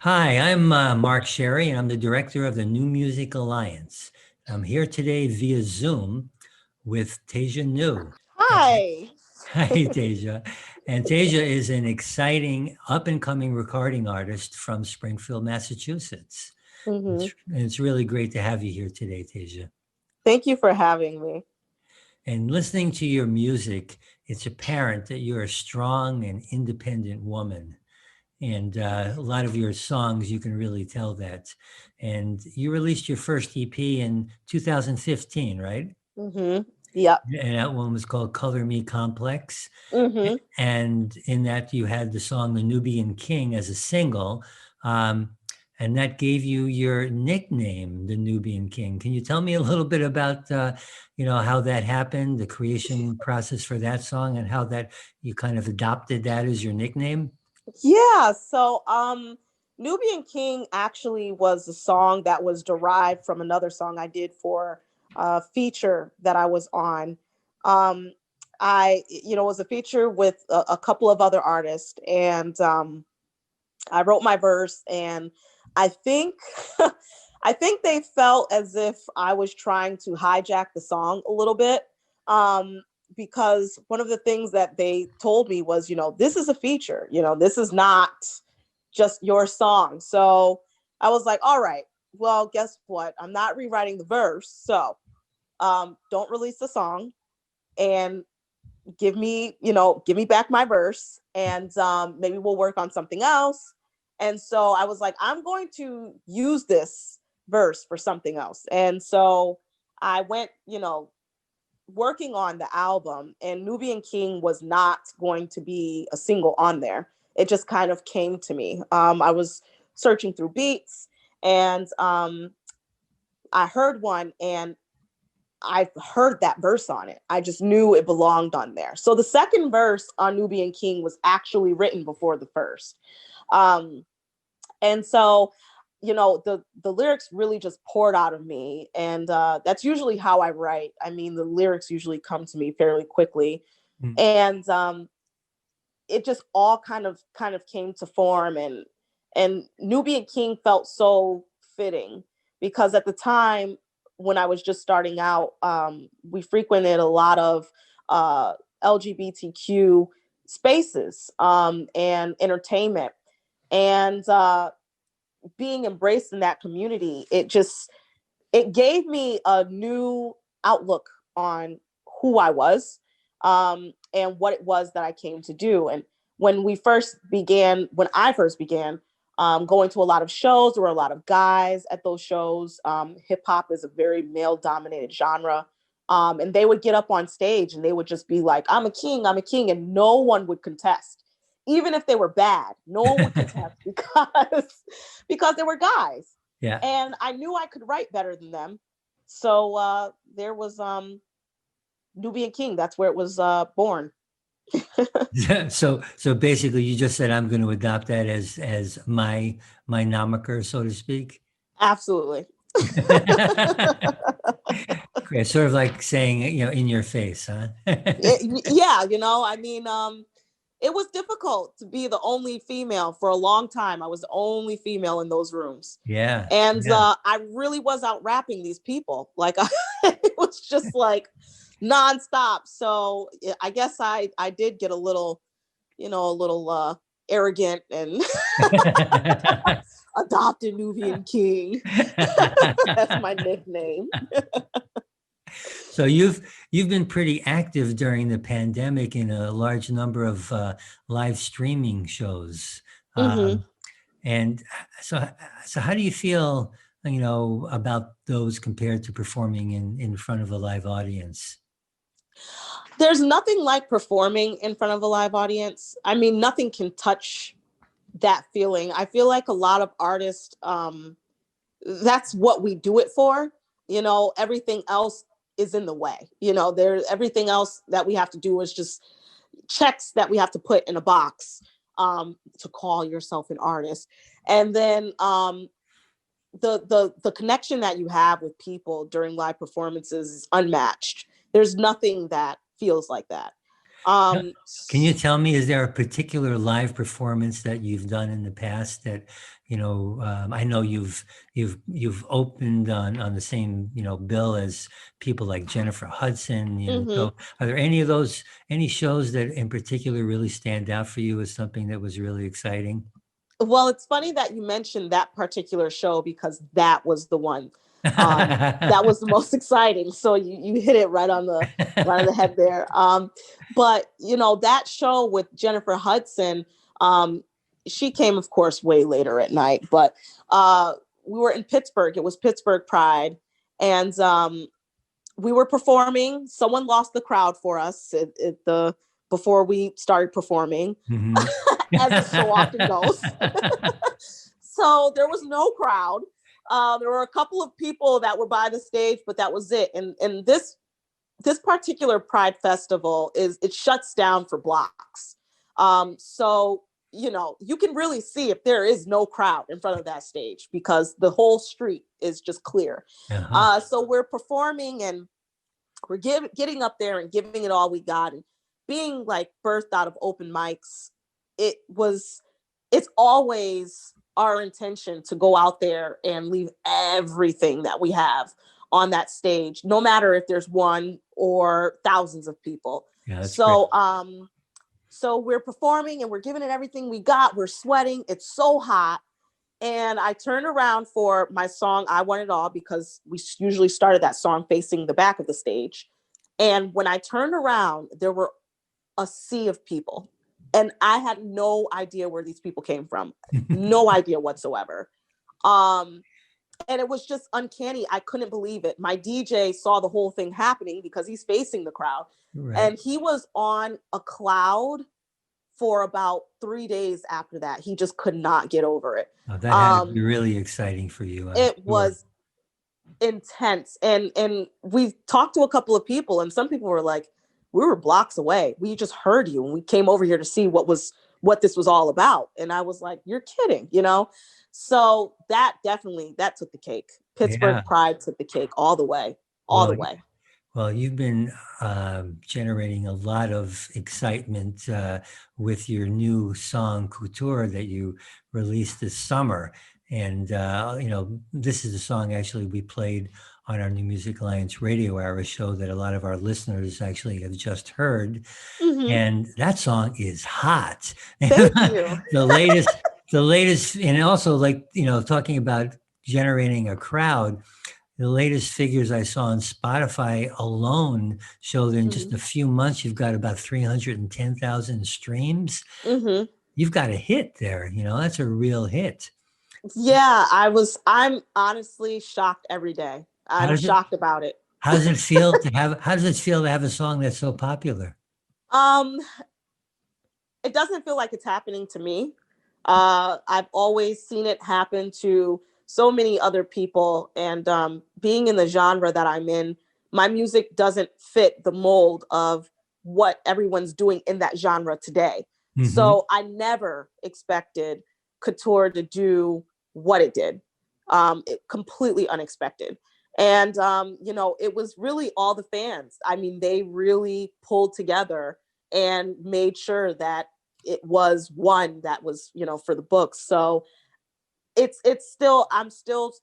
Hi, I'm Mark Sherry, and I'm the director of the New Music Alliance. I'm here today via Zoom with Taija New. And Hi. hi, Taija. And Taija is an exciting up and coming recording artist from Springfield, Massachusetts. hmm And it's really great to have you here today, Taija. Thank you for having me. And listening to your music, it's apparent that you're a strong and independent woman. And a lot of your songs, you can really tell that. And you released your first EP in 2015, right? Yep. And that one was called Color Me Complex. hmm And in that, you had the song The Nubian King as a single. Um, and that gave you your nickname, the Nubian King. Can you tell me a little bit about, how that happened, the creation process for that song, and how that you kind of adopted that as your nickname? Yeah. Nubian King actually was a song that was derived from another song I did for a feature that I was on. Um, was a feature with a couple of other artists, and I wrote my verse, and I think I think they felt as if I was trying to hijack the song a little bit. Um, because one of the things that they told me was, this is a feature, this is not just your song. So I was like, all right, well, guess what? I'm not rewriting the verse. So don't release the song and give me back my verse, and maybe we'll work on something else. And so I was like, I'm going to use this verse for something else. And so I went, working on the album, and Nubian King was not going to be a single on there. It just kind of came to me. I was searching through beats, and I heard one, and I heard that verse on it. I just knew it belonged on there. So the second verse on Nubian King was actually written before the first. Um, and so, the lyrics really just poured out of me. And that's usually how I write. I mean, the lyrics usually come to me fairly quickly. Mm. And it just all kind of came to form, and Nubian King felt so fitting because at the time when I was just starting out, we frequented a lot of uh, LGBTQ spaces and entertainment, and being embraced in that community, it gave me a new outlook on who I was, and what it was that I came to do. And when I first began going to a lot of shows, there were a lot of guys at those shows. Hip hop is a very male dominated genre. And they would get up on stage and they would just be like, I'm a king. And no one would contest. Even if they were bad, no one would contest because they were guys, Yeah. and I knew I could write better than them. So there was Nubian King. That's where it was born. So basically you just said I'm going to adopt that as my nomiker, so to speak. Absolutely. Great. Sort of like saying, in your face, huh? Yeah, I mean, it was difficult to be the only female for a long time. I was the only female in those rooms. Yeah. And Yeah. I really was out rapping these people. Like, it was just like nonstop. So I guess I did get a little, arrogant and adopted Nubian King. That's my nickname. So you've been pretty active during the pandemic in a large number of live streaming shows. hmm Um, And so, so how do you feel, about those compared to performing in front of a live audience? There's nothing like performing in front of a live audience. I mean, nothing can touch that feeling. I feel like a lot of artists, that's what we do it for. Everything else is in the way. There everything else that we have to do is just checks that we have to put in a box to call yourself an artist. And then the connection that you have with people during live performances is unmatched. There's nothing that feels like that. Um, Can you tell me, is there a particular live performance that you've done in the past that, I know you've opened on the same, bill as people like Jennifer Hudson, mhm. so are there any shows that in particular really stand out for you as something that was really exciting? Well, it's funny that you mentioned that particular show because that was the one that was the most exciting. So you hit it right on the head there. But that show with Jennifer Hudson, um, she came, of course, way later at night. But we were in Pittsburgh. It was Pittsburgh Pride, and we were performing. Someone lost the crowd for us at the before we started performing, Mhm. as it so often goes. So there was no crowd. There were a couple of people that were by the stage, but that was it. And this particular Pride Festival it shuts down for blocks. So you can really see if there is no crowd in front of that stage because the whole street is just clear. Uh-huh. So we're performing and we're getting up there and giving it all we got and being like birthed out of open mics. It's always our intention to go out there and leave everything that we have on that stage, no matter if there's one or thousands of people. Yeah, that's great. So we're performing and we're giving it everything we got. We're sweating. It's so hot. And I turned around for my song, I Want It All, because we usually started that song facing the back of the stage. And when I turned around, there were a sea of people. And I had no idea where these people came from. No idea whatsoever. Um, and it was just uncanny. I couldn't believe it. My DJ saw the whole thing happening because he's facing the crowd. Right. And he was on a cloud for about 3 days after that. He just could not get over it. Oh, that had to be Um, really exciting for you, I'm it sure. was intense. And we talked to a couple of people, and some people were like, we were blocks away. We just heard you and we came over here to see what this was all about. And I was like, you're kidding. So that took the cake. Pittsburgh Yeah. Pride took the cake all the way, all Well, the way. Well, you've been generating a lot of excitement with your new song "Couture" that you released this summer, and this is a song actually we played on our New Music Alliance Radio Hour show that a lot of our listeners actually have just heard, Hmm. and that song is hot. Thank you. the latest, the latest, and also like talking about generating a crowd. The latest figures I saw on Spotify alone show that in just Hmm. a few months, you've got about 310,000 streams. Hmm. You've got a hit there. That's a real hit. Yeah, I'm honestly shocked every day. How I'm does it, shocked about it. how does it feel to have a song that's so popular? Um, it doesn't feel like it's happening to me. I've always seen it happen to so many other people, and being in the genre that I'm in, my music doesn't fit the mold of what everyone's doing in that genre today. Hmm. So I never expected Couture to do what it did. Completely unexpected. And it was really all the fans. I mean, they really pulled together and made sure that it was one that was for the books. So it's still I'm still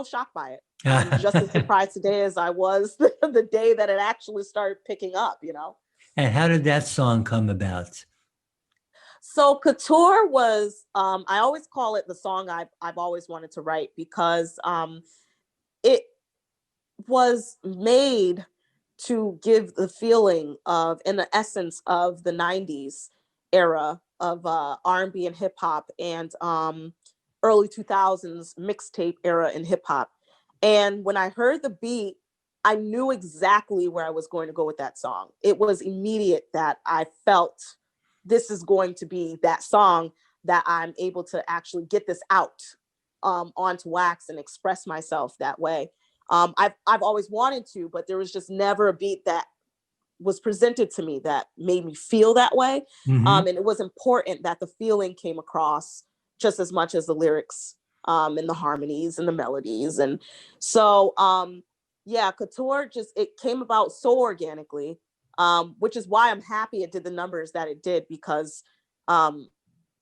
shocked by it. I'm just as surprised today as I was the day that it actually started picking up. And how did that song come about? So Couture was I always call it the song I've always wanted to write because it was made to give the feeling of and the essence of the 90s era of R&B and hip hop and early 2000s mixtape era in hip hop. And when I heard the beat, I knew exactly where I was going to go with that song. It was immediate that I felt this is going to be that song that I'm able to actually get this out onto wax and express myself that way. I've always wanted to, but there was just never a beat that was presented to me that made me feel that way. Hmm. And it was important that the feeling came across just as much as the lyrics and the harmonies and the melodies. And so, yeah, Couture it came about so organically. which is why I'm happy it did the numbers that it did, because um,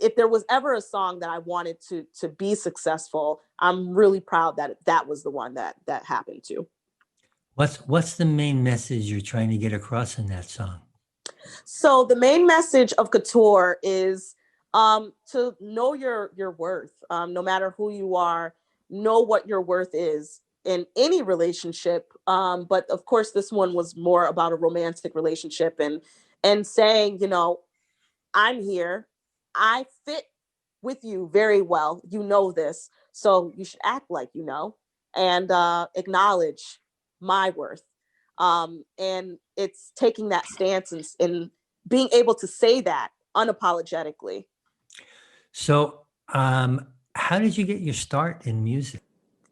if there was ever a song that I wanted to be successful, I'm really proud that that was the one that happened to. What's the main message you're trying to get across in that song? So the main message of Couture is to know your worth. No matter who you are, know what your worth is in any relationship. But of course, this one was more about a romantic relationship, and saying, I'm here. I fit with you very well. You know this. So you should act like you know, and acknowledge my worth. And it's taking that stance, and being able to say that unapologetically. So, how did you get your start in music?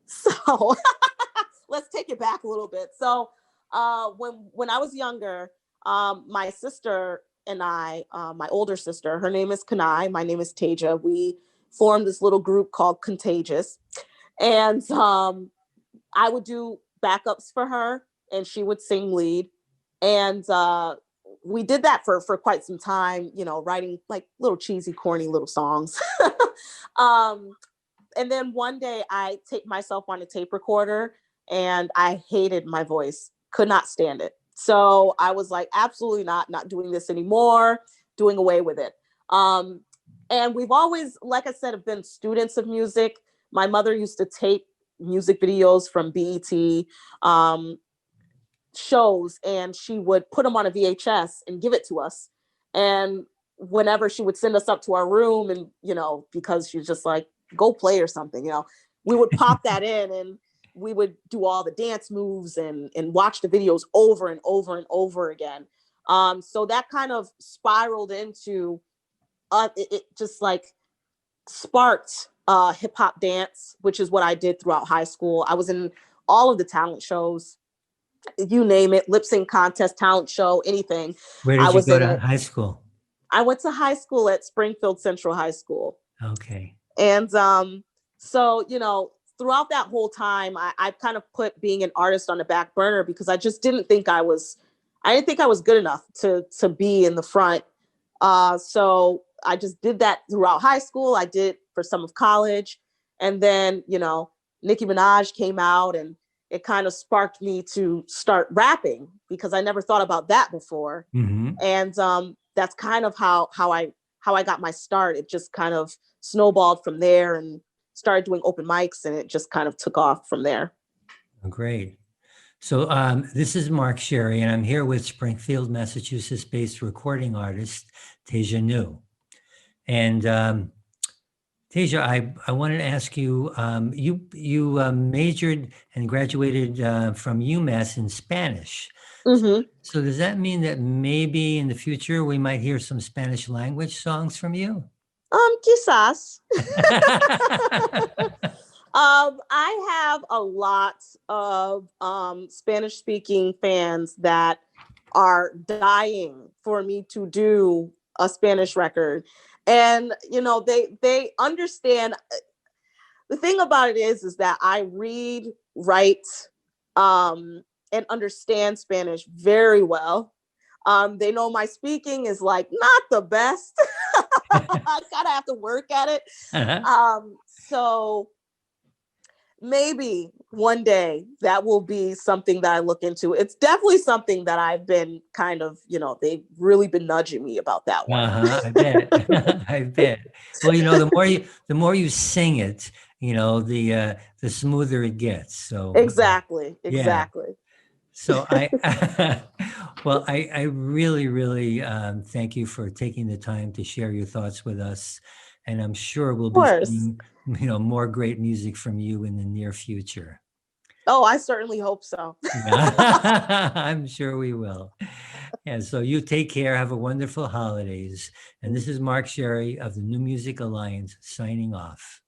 So let's take it back a little bit. So when I was younger, my sister and I, my older sister, her name is Kanai, my name is Taija. We formed this little group called Contagious, and I would do backups for her, and she would sing lead. And we did that for quite some time, writing like little cheesy, corny little songs. um, and then one day I taped myself on a tape recorder, and I hated my voice, could not stand it. So I was like, absolutely not doing this anymore, doing away with it. Um, and we've always, like I said, have been students of music. My mother used to tape music videos from BET um, shows, and she would put them on a VHS and give it to us. And whenever she would send us up to our room, and because she's just like, go play or something, we would pop that in, and we would do all the dance moves, and watch the videos over and over and over again. So that kind of spiraled into it just like sparked hip hop dance, which is what I did throughout high school. I was in all of the talent shows, you name it, lip sync contest, talent show, anything. Where I did you was go in to it. high school? I went to high school at Springfield Central High School. Okay. And so, throughout that whole time, I kind of put being an artist on the back burner, because I just I didn't think I was good enough to be in the front. So I just did that throughout high school. I did for some of college. And then, Nicki Minaj came out, and it kind of sparked me to start rapping, because I never thought about that before. Hmm. And that's kind of how I got my start. It just kind of snowballed from there, and started doing open mics, and it just kind of took off from there. Great. So, this is Mark Sherry, and I'm here with Springfield, Massachusetts-based recording artist Taija New. And Tasia, I wanted to ask you, you majored and graduated from UMass in Spanish. Mm-hmm. So does that mean that maybe in the future we might hear some Spanish language songs from you? Quizás. I have a lot of Spanish speaking fans that are dying for me to do a Spanish record. And they understand. The thing about it is that I read, write, and understand Spanish very well. They know my speaking is like not the best. I kind of have to work at it. Uh-huh. So maybe one day that will be something that I look into. It's definitely something that I've been kind of, they've really been nudging me about that one. I bet. I bet. Well, the more you sing it, the smoother it gets. So Exactly. yeah. Exactly. So well, I really, really thank you for taking the time to share your thoughts with us, and I'm sure we'll Of be course. seeing, more great music from you in the near future. Oh, I certainly hope so. Yeah, I'm sure we will. And so you take care. Have a wonderful holidays. And this is Mark Sherry of the New Music Alliance signing off.